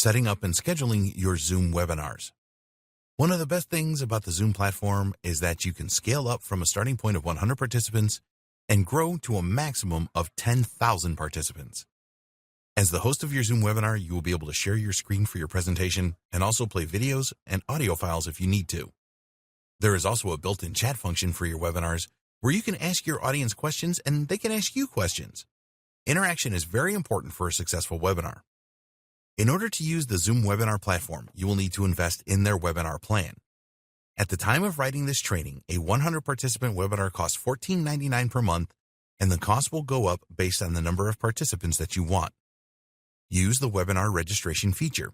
Setting up and scheduling your Zoom webinars. One of the best things about the Zoom platform is that you can scale up from a starting point of 100 participants and grow to a maximum of 10,000 participants. As the host of your Zoom webinar, you will be able to share your screen for your presentation and also play videos and audio files if you need to. There is also a built-in chat function for your webinars where you can ask your audience questions and they can ask you questions. Interaction is very important for a successful webinar. In order to use the Zoom webinar platform, you will need to invest in their webinar plan. At the time of writing this training, a 100-participant webinar costs $14.99 per month, and the cost will go up based on the number of participants that you want. Use the webinar registration feature.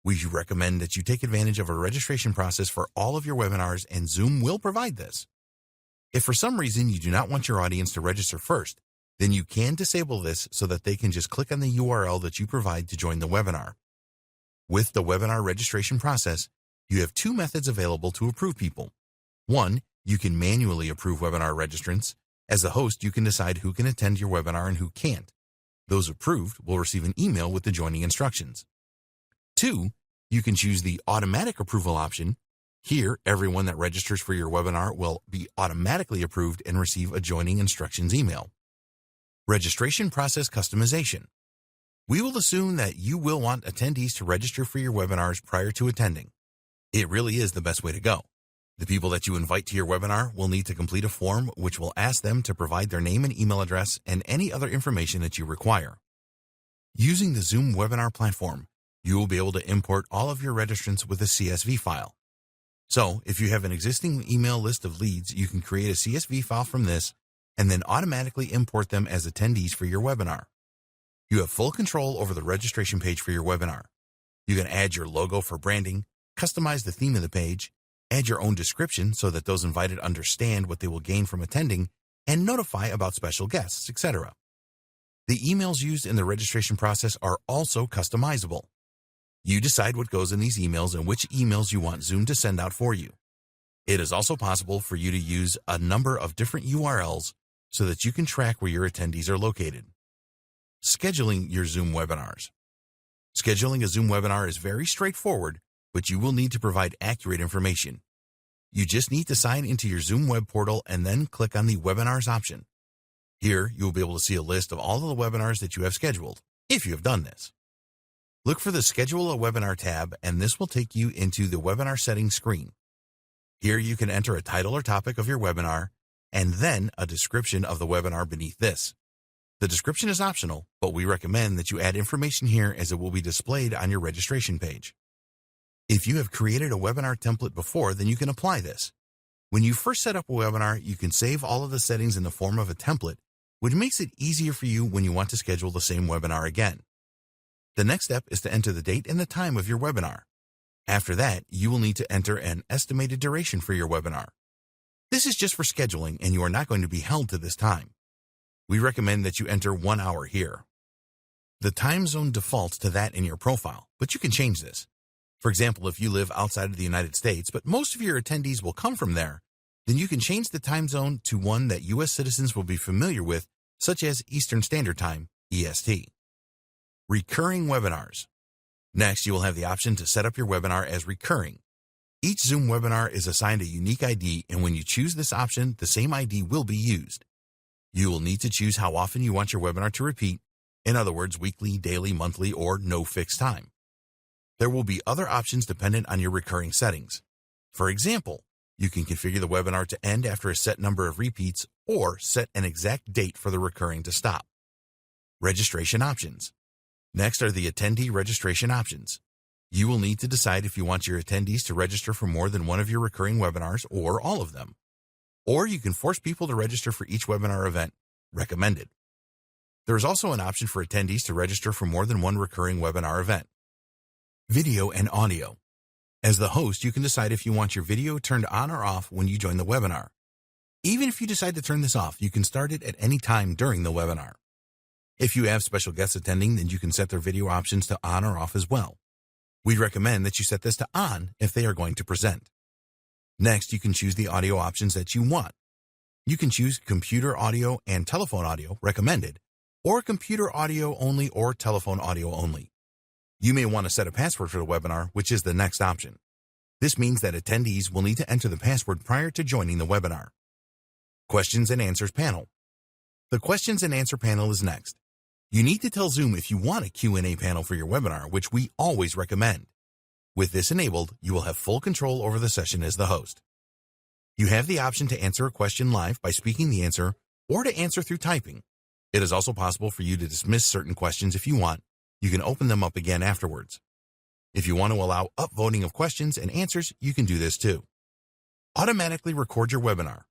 We recommend that you take advantage of a registration process for all of your webinars, and Zoom will provide this. If for some reason you do not want your audience to register first, then you can disable this so that they can just click on the URL that you provide to join the webinar. With the webinar registration process, you have two methods available to approve people. One, you can manually approve webinar registrants. As the host, you can decide who can attend your webinar and who can't. Those approved will receive an email with the joining instructions. Two, you can choose the automatic approval option. Here, everyone that registers for your webinar will be automatically approved and receive a joining instructions email. Registration process customization. We will assume that you will want attendees to register for your webinars prior to attending. It really is the best way to go. The people that you invite to your webinar will need to complete a form which will ask them to provide their name and email address and any other information that you require. Using the Zoom webinar platform, you will be able to import all of your registrants with a CSV file. So, if you have an existing email list of leads, you can create a CSV file from this and then automatically import them as attendees for your webinar. You have full control over the registration page for your webinar. You can add your logo for branding, customize the theme of the page, add your own description so that those invited understand what they will gain from attending, and notify about special guests, etc. The emails used in the registration process are also customizable. You decide what goes in these emails and which emails you want Zoom to send out for you. It is also possible for you to use a number of different URLs so that you can track where your attendees are located. Scheduling your Zoom webinars. Scheduling a Zoom webinar is very straightforward, but you will need to provide accurate information. You just need to sign into your Zoom web portal and then click on the Webinars option. Here, you will be able to see a list of all of the webinars that you have scheduled, if you have done this. Look for the Schedule a Webinar tab, and this will take you into the webinar settings screen. Here you can enter a title or topic of your webinar, and then a description of the webinar beneath this. The description is optional, but we recommend that you add information here as it will be displayed on your registration page. If you have created a webinar template before, then you can apply this. When you first set up a webinar, you can save all of the settings in the form of a template, which makes it easier for you when you want to schedule the same webinar again. The next step is to enter the date and the time of your webinar. After that, you will need to enter an estimated duration for your webinar. This is just for scheduling, and you are not going to be held to this time. We recommend that you enter 1 hour here. The time zone defaults to that in your profile, but you can change this. For example, if you live outside of the United States, but most of your attendees will come from there, then you can change the time zone to one that U.S. citizens will be familiar with, such as Eastern Standard Time, EST. Recurring webinars. Next, you will have the option to set up your webinar as recurring. Each Zoom webinar is assigned a unique ID, and when you choose this option, the same ID will be used. You will need to choose how often you want your webinar to repeat, in other words, weekly, daily, monthly, or no fixed time. There will be other options dependent on your recurring settings. For example, you can configure the webinar to end after a set number of repeats or set an exact date for the recurring to stop. Registration options. Next are the attendee registration options. You will need to decide if you want your attendees to register for more than one of your recurring webinars or all of them. Or you can force people to register for each webinar event, recommended. There is also an option for attendees to register for more than one recurring webinar event. Video and audio. As the host, you can decide if you want your video turned on or off when you join the webinar. Even if you decide to turn this off, you can start it at any time during the webinar. If you have special guests attending, then you can set their video options to on or off as well. We recommend that you set this to on if they are going to present. Next, you can choose the audio options that you want. You can choose computer audio and telephone audio, recommended, or computer audio only or telephone audio only. You may want to set a password for the webinar, which is the next option. This means that attendees will need to enter the password prior to joining the webinar. Questions and Answers panel. The Questions and Answer panel is next. You need to tell Zoom if you want a Q&A panel for your webinar, which we always recommend. With this enabled, you will have full control over the session as the host. You have the option to answer a question live by speaking the answer or to answer through typing. It is also possible for you to dismiss certain questions if you want. You can open them up again afterwards. If you want to allow upvoting of questions and answers, you can do this too. Automatically record your webinar.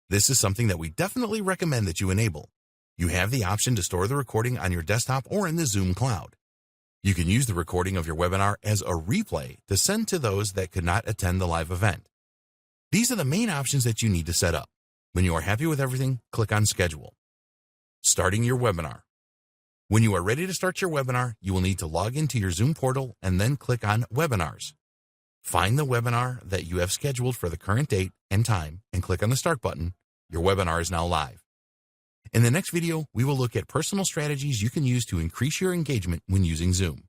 This is something that we definitely recommend that you enable. You have the option to store the recording on your desktop or in the Zoom cloud. You can use the recording of your webinar as a replay to send to those that could not attend the live event. These are the main options that you need to set up. When you are happy with everything, click on Schedule. Starting your webinar. When you are ready to start your webinar, you will need to log into your Zoom portal and then click on Webinars. Find the webinar that you have scheduled for the current date and time and click on the Start button. Your webinar is now live. In the next video, we will look at personal strategies you can use to increase your engagement when using Zoom.